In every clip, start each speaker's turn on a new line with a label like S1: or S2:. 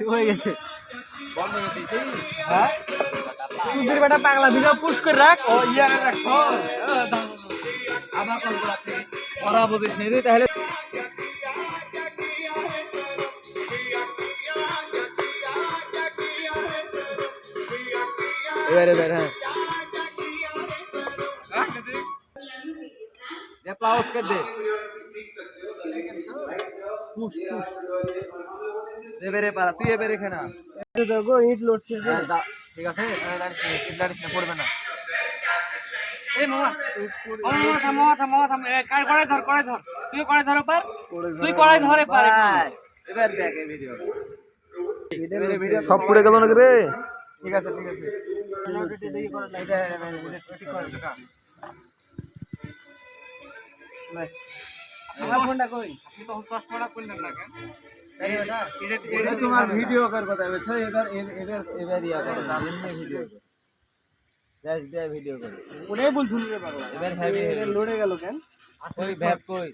S1: হয়ে গেছে তুই বেটা পাগলা ভিডিও পুশ করে রাখ ও ইয়া রাখ আবার কল করতে ওরা বুঝিস নি তাহলে এবারে বের হ্যাঁ दे अप्लाउज कर दे पुश पुश दे बेरे पारा तू ये बेरे खाना तो देखो ईट लोड से ठीक है इट लाड़िस ना पड़बे ना ए मामा मामा थम ए काट कोड़े धर তুই কোড়াই ধর পার তুই কোড়াই ধরে পার এবার দেখ এই ভিডিও
S2: সব পুড়ে গেল নাকি রে
S1: ঠিক আছে নোটিটি দেখি করে লাইটা ঠিক করে দেখা ফোনটা কই আপনি তো চশমাটা করলেন না কেন এটা তোমার ভিডিও কর কথা বলছো এবার ইয়া করো এমনি ভিডিও জাস্ট দে ভিডিও কর ওটাই বলছুন রে পাগলা এবার হেভি লোডে গেল কেন কই ভ্যাপ কই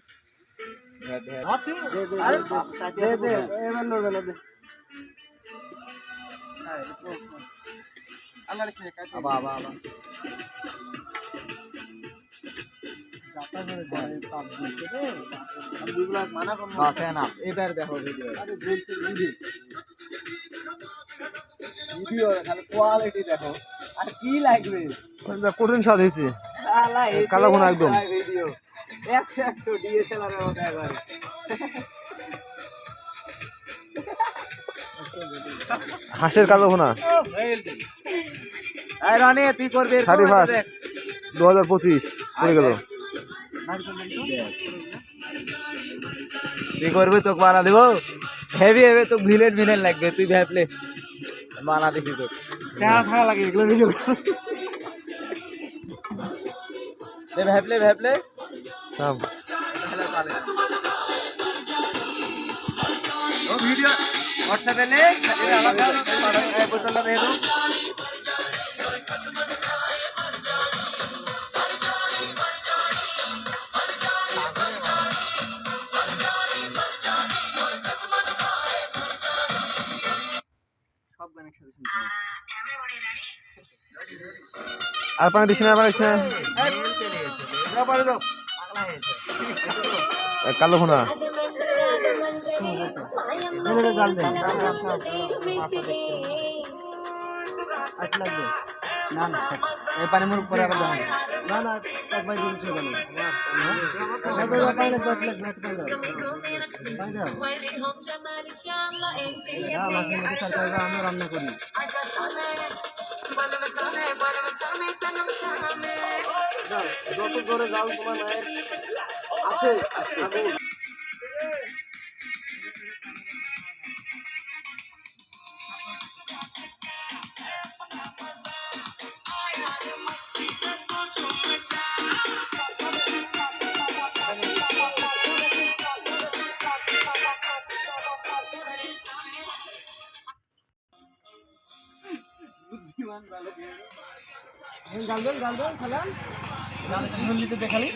S1: ভ্যাপ দে এবার লোড গেল দে আল্লাহ রে বাবা এবার দেখো ভিডিও কোয়ালিটি দেখো আর কি লাগবে
S2: কঠিন স্বাদ হয়েছে কালো ঘন একদম
S1: ভিডিও 100 ডিএসএলআর এর মতো একবারে
S2: হাঁসের কালো ঘোনা
S1: এই রানি তুই করবে
S2: 2025 পড়ে গেল
S1: তুই করবে তোকে বানা দেবো হেভি হেভি তো ভিলেন লাগবে তুই ভাবলে বানা দিছি তো থাকা লাগে এগুলো ভিডিও ভাবলে
S2: থাম
S1: ও ভিডিও হোয়াটসঅ্যাপে লে এটা আলাদা বোতলটা দিয়ে দাও
S2: আর পানি দিস না কালো ঘোনা
S1: না এই পানি মুখ করে না রান্না করি যত করে জাল তোমার মায়ের আছে বুদ্ধিমান বালক গাল দল খেলা দেখালি